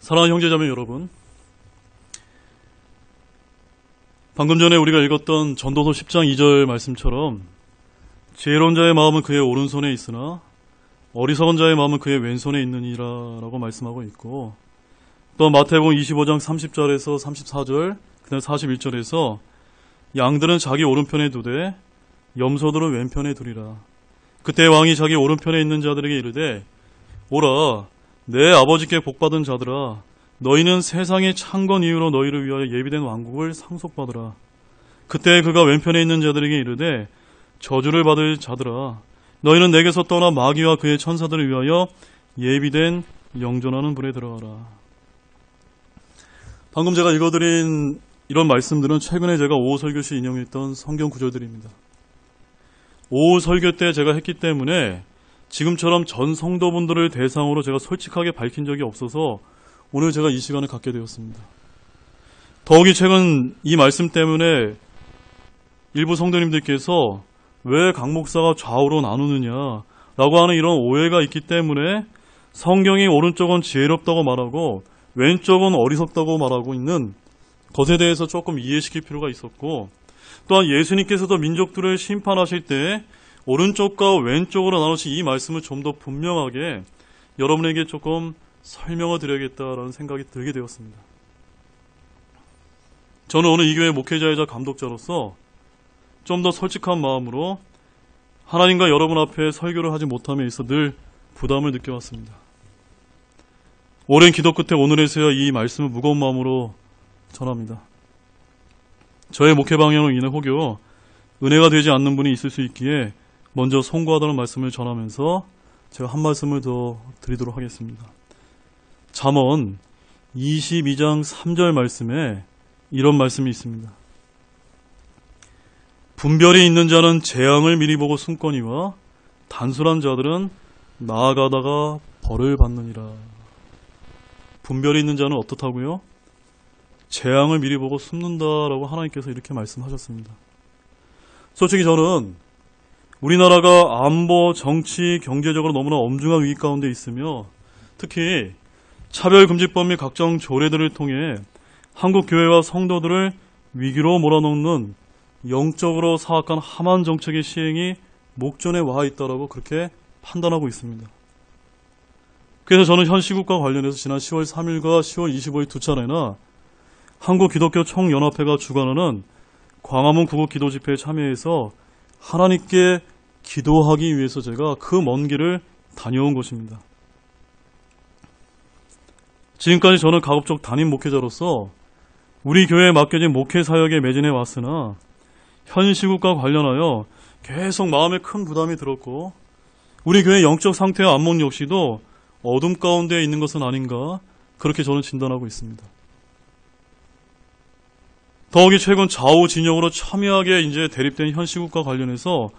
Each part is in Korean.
사랑하는 형제자매 여러분, 방금 전에 우리가 읽었던 전도서 10장 2절 말씀처럼 지혜로운 자의 마음은 그의 오른손에 있으나 어리석은 자의 마음은 그의 왼손에 있느니라 라고 말씀하고 있고, 또 마태복음 25장 30절에서 34절 그다음 41절에서 양들은 자기 오른편에 두되 염소들은 왼편에 두리라. 그때 왕이 자기 오른편에 있는 자들에게 이르되 오라, 내 아버지께 복받은 자들아, 너희는 세상의 창건 이후로 너희를 위하여 예비된 왕국을 상속받으라. 그때 그가 왼편에 있는 자들에게 이르되 저주를 받을 자들아, 너희는 내게서 떠나 마귀와 그의 천사들을 위하여 예비된 영존하는 불에 들어가라. 방금 제가 읽어드린 이런 말씀들은 최근에 제가 오후 설교 시 인용했던 성경 구절들입니다. 오후 설교 때 제가 했기 때문에 지금처럼 전 성도분들을 대상으로 제가 솔직하게 밝힌 적이 없어서 오늘 제가 이 시간을 갖게 되었습니다. 더욱이 최근 이 말씀 때문에 일부 성도님들께서 왜 강 목사가 좌우로 나누느냐라고 하는 이런 오해가 있기 때문에 성경이 오른쪽은 지혜롭다고 말하고 왼쪽은 어리석다고 말하고 있는 것에 대해서 조금 이해시킬 필요가 있었고, 또한 예수님께서도 민족들을 심판하실 때 오른쪽과 왼쪽으로 나누신 이 말씀을 좀 더 분명하게 여러분에게 조금 설명을 드려야겠다라는 생각이 들게 되었습니다. 저는 오늘 이 교회 목회자이자 감독자로서 좀 더 솔직한 마음으로 하나님과 여러분 앞에 설교를 하지 못함에 있어 늘 부담을 느껴왔습니다. 오랜 기도 끝에 오늘에서야 이 말씀을 무거운 마음으로 전합니다. 저의 목회 방향으로 인해 혹여 은혜가 되지 않는 분이 있을 수 있기에 먼저 송구하다는 말씀을 전하면서 제가 한 말씀을 더 드리도록 하겠습니다. 잠언 22장 3절 말씀에 이런 말씀이 있습니다. 분별이 있는 자는 재앙을 미리 보고 숨거니와 단순한 자들은 나아가다가 벌을 받느니라. 분별이 있는 자는 어떻다고요? 재앙을 미리 보고 숨는다라고 하나님께서 이렇게 말씀하셨습니다. 솔직히 저는 우리나라가 안보, 정치, 경제적으로 너무나 엄중한 위기 가운데 있으며 특히 차별금지법 및 각종 조례들을 통해 한국 교회와 성도들을 위기로 몰아넣는 영적으로 사악한 함한 정책의 시행이 목전에 와 있다라고 그렇게 판단하고 있습니다. 그래서 저는 현 시국과 관련해서 지난 10월 3일과 10월 25일 두 차례나 한국기독교 총연합회가 주관하는 광화문 구국 기도 집회에 참여해서 하나님께 기도하기 위해서 제가 그 먼 길을 다녀온 것입니다. 지금까지 저는 가급적 담임 목회자로서 우리 교회에 맡겨진 목회 사역에 매진해 왔으나 현 시국과 관련하여 계속 마음에 큰 부담이 들었고 우리 교회의 영적 상태와 안목 역시도 어둠 가운데 있는 것은 아닌가 그렇게 저는 진단하고 있습니다. 더욱이 최근 좌우 진영으로 첨예하게 이제 대립된 현 시국과 관련해서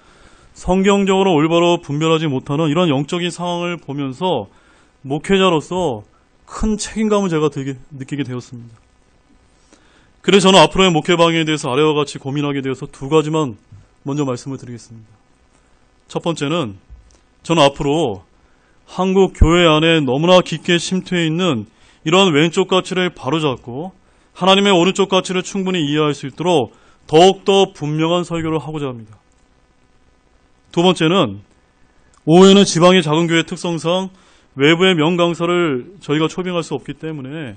성경적으로 올바로 분별하지 못하는 이런 영적인 상황을 보면서 목회자로서 큰 책임감을 제가 느끼게 되었습니다. 그래서 저는 앞으로의 목회 방향에 대해서 아래와 같이 고민하게 되어서 두 가지만 먼저 말씀을 드리겠습니다. 첫 번째는 저는 앞으로 한국 교회 안에 너무나 깊게 침투해 있는 이러한 왼쪽 가치를 바로잡고 하나님의 오른쪽 가치를 충분히 이해할 수 있도록 더욱더 분명한 설교를 하고자 합니다. 두 번째는 오후에는 지방의 작은 교회 특성상 외부의 명강사를 저희가 초빙할 수 없기 때문에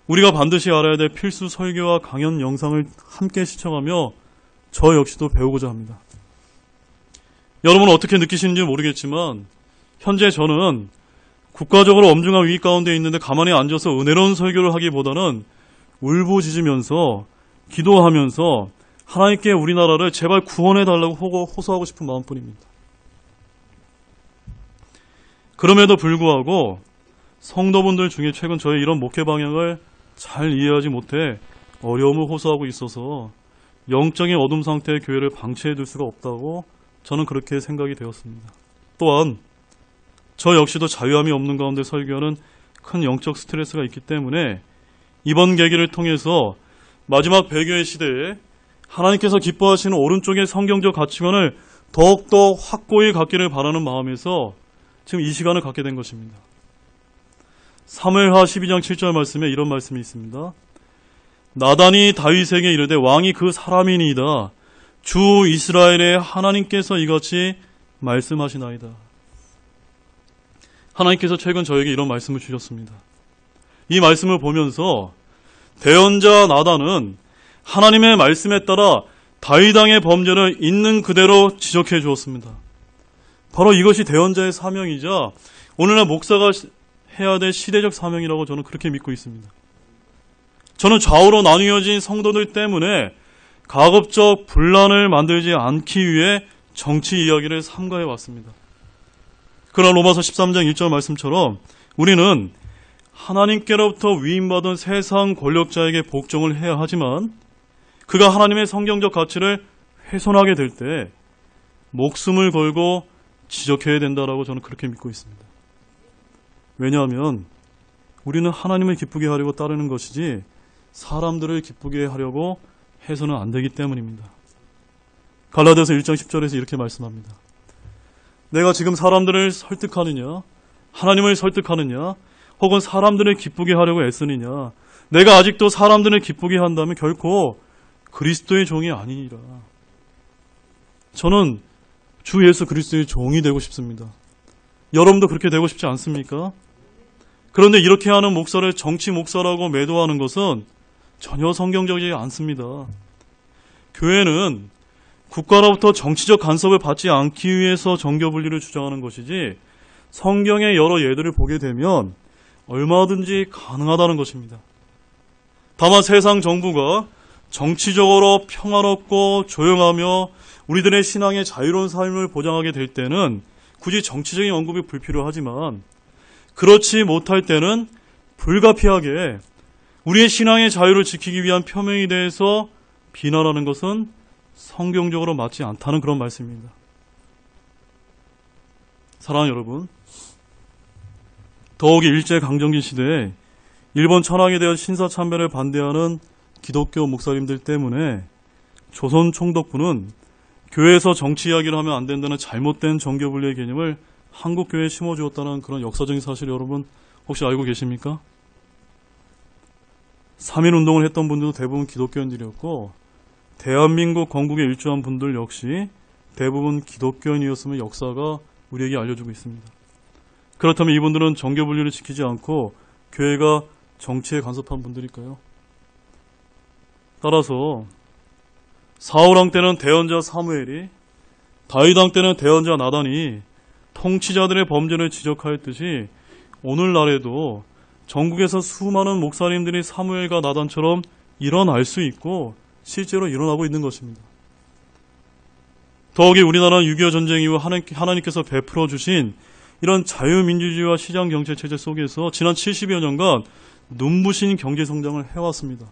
우리가 반드시 알아야 될 필수 설교와 강연 영상을 함께 시청하며 저 역시도 배우고자 합니다. 여러분은 어떻게 느끼시는지 모르겠지만 현재 저는 국가적으로 엄중한 위기 가운데 있는데 가만히 앉아서 은혜로운 설교를 하기보다는 울부짖으면서 기도하면서 하나님께 우리나라를 제발 구원해달라고 호소하고 싶은 마음뿐입니다. 그럼에도 불구하고 성도분들 중에 최근 저의 이런 목회 방향을 잘 이해하지 못해 어려움을 호소하고 있어서 영적인 어둠 상태의 교회를 방치해둘 수가 없다고 저는 그렇게 생각이 되었습니다. 또한 저 역시도 자유함이 없는 가운데 설교하는 큰 영적 스트레스가 있기 때문에 이번 계기를 통해서 마지막 배교의 시대에 하나님께서 기뻐하시는 오른쪽의 성경적 가치관을 더욱더 확고히 갖기를 바라는 마음에서 지금 이 시간을 갖게 된 것입니다. 사무엘하 12장 7절 말씀에 이런 말씀이 있습니다. 나단이 다윗에게 이르되 왕이 그 사람이니이다. 주 이스라엘의 하나님께서 이같이 말씀하시나이다. 하나님께서 최근 저에게 이런 말씀을 주셨습니다. 이 말씀을 보면서 대언자 나단은 하나님의 말씀에 따라 다윗 왕의 범죄를 있는 그대로 지적해 주었습니다. 바로 이것이 대언자의 사명이자 오늘날 목사가 해야 될 시대적 사명이라고 저는 그렇게 믿고 있습니다. 저는 좌우로 나뉘어진 성도들 때문에 가급적 분란을 만들지 않기 위해 정치 이야기를 삼가해 왔습니다. 그러나 로마서 13장 1절 말씀처럼 우리는 하나님께로부터 위임받은 세상 권력자에게 복종을 해야 하지만 그가 하나님의 성경적 가치를 훼손하게 될 때 목숨을 걸고 지적해야 된다라고 저는 그렇게 믿고 있습니다. 왜냐하면 우리는 하나님을 기쁘게 하려고 따르는 것이지 사람들을 기쁘게 하려고 해서는 안 되기 때문입니다. 갈라디아서 1장 10절에서 이렇게 말씀합니다. 내가 지금 사람들을 설득하느냐, 하나님을 설득하느냐, 혹은 사람들을 기쁘게 하려고 애쓰느냐, 내가 아직도 사람들을 기쁘게 한다면 결코 그리스도의 종이 아니니라. 저는 주 예수 그리스도의 종이 되고 싶습니다. 여러분도 그렇게 되고 싶지 않습니까? 그런데 이렇게 하는 목사를 정치 목사라고 매도하는 것은 전혀 성경적이지 않습니다. 교회는 국가로부터 정치적 간섭을 받지 않기 위해서 정교 분리를 주장하는 것이지 성경의 여러 예들을 보게 되면 얼마든지 가능하다는 것입니다. 다만 세상 정부가 정치적으로 평화롭고 조용하며 우리들의 신앙의 자유로운 삶을 보장하게 될 때는 굳이 정치적인 언급이 불필요하지만 그렇지 못할 때는 불가피하게 우리의 신앙의 자유를 지키기 위한 표명에 대해서 비난하는 것은 성경적으로 맞지 않다는 그런 말씀입니다. 사랑하는 여러분, 더욱이 일제강점기 시대에 일본 천황에 대한 신사참배를 반대하는 기독교 목사님들 때문에 조선 총독부는 교회에서 정치 이야기를 하면 안 된다는 잘못된 정교분리의 개념을 한국교회에 심어주었다는 그런 역사적인 사실을 여러분 혹시 알고 계십니까? 3.1운동을 했던 분들도 대부분 기독교인들이었고 대한민국 건국에 일주한 분들 역시 대부분 기독교인이었음을 역사가 우리에게 알려주고 있습니다. 그렇다면 이분들은 정교분리를 지키지 않고 교회가 정치에 간섭한 분들일까요? 따라서 사울왕 때는 대언자 사무엘이, 다윗왕 때는 대언자 나단이 통치자들의 범죄를 지적하였듯이 오늘날에도 전국에서 수많은 목사님들이 사무엘과 나단처럼 일어날 수 있고 실제로 일어나고 있는 것입니다. 더욱이 우리나라는 6.25 전쟁 이후 하나님께서 베풀어 주신 이런 자유민주주의와 시장경제체제 속에서 지난 70여 년간 눈부신 경제성장을 해왔습니다.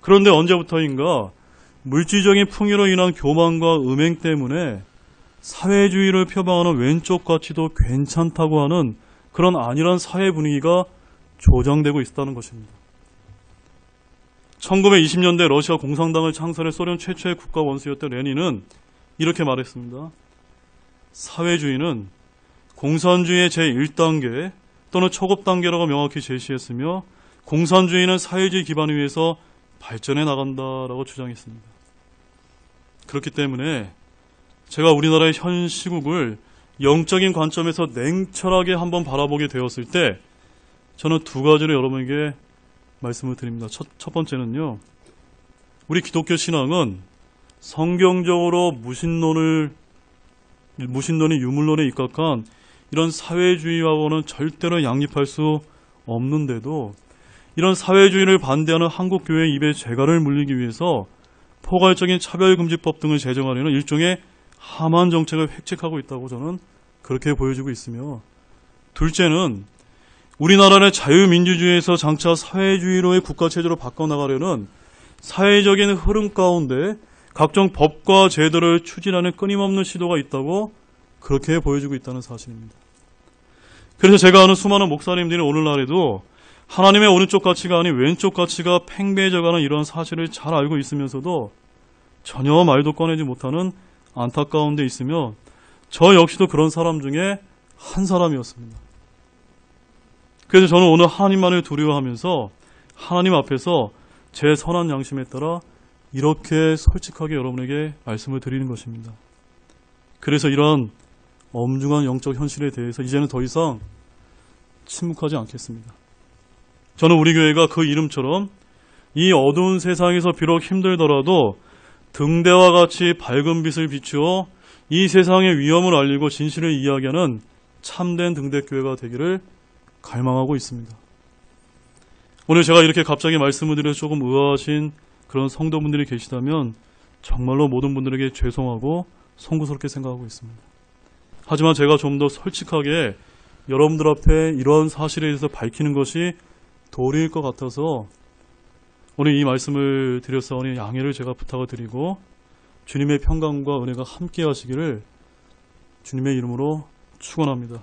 그런데 언제부터인가 물질적인 풍요로 인한 교만과 음행 때문에 사회주의를 표방하는 왼쪽 가치도 괜찮다고 하는 그런 안일한 사회 분위기가 조장되고 있다는 것입니다. 1920년대 러시아 공산당을 창설해 소련 최초의 국가 원수였던 레닌은 이렇게 말했습니다. 사회주의는 공산주의의 제1단계 또는 초급 단계라고 명확히 제시했으며 공산주의는 사회주의 기반 위에서 발전해 나간다라고 주장했습니다. 그렇기 때문에 제가 우리나라의 현 시국을 영적인 관점에서 냉철하게 한번 바라보게 되었을 때 저는 두 가지를 여러분에게 말씀을 드립니다. 첫 번째는요. 우리 기독교 신앙은 성경적으로 무신론이 유물론에 입각한 이런 사회주의하고는 절대로 양립할 수 없는데도 이런 사회주의를 반대하는 한국교회의 입에 재갈을 물리기 위해서 포괄적인 차별금지법 등을 제정하려는 일종의 하만 정책을 획책하고 있다고 저는 그렇게 보여지고 있으며, 둘째는 우리나라를 자유민주주의에서 장차 사회주의로의 국가체제로 바꿔나가려는 사회적인 흐름 가운데 각종 법과 제도를 추진하는 끊임없는 시도가 있다고 그렇게 보여지고 있다는 사실입니다. 그래서 제가 아는 수많은 목사님들이 오늘날에도 하나님의 오른쪽 가치가 아닌 왼쪽 가치가 팽배해져가는 이러한 사실을 잘 알고 있으면서도 전혀 말도 꺼내지 못하는 안타까운 데 있으며 저 역시도 그런 사람 중에 한 사람이었습니다. 그래서 저는 오늘 하나님만을 두려워하면서 하나님 앞에서 제 선한 양심에 따라 이렇게 솔직하게 여러분에게 말씀을 드리는 것입니다. 그래서 이런 엄중한 영적 현실에 대해서 이제는 더 이상 침묵하지 않겠습니다. 저는 우리 교회가 그 이름처럼 이 어두운 세상에서 비록 힘들더라도 등대와 같이 밝은 빛을 비추어 이 세상의 위험을 알리고 진실을 이야기하는 참된 등대교회가 되기를 갈망하고 있습니다. 오늘 제가 이렇게 갑자기 말씀을 드려서 조금 의아하신 그런 성도분들이 계시다면 정말로 모든 분들에게 죄송하고 송구스럽게 생각하고 있습니다. 하지만 제가 좀 더 솔직하게 여러분들 앞에 이런 사실에 대해서 밝히는 것이 도리일 것 같아서 오늘 이 말씀을 드렸사오니 양해를 제가 부탁을 드리고 주님의 평강과 은혜가 함께 하시기를 주님의 이름으로 축원합니다.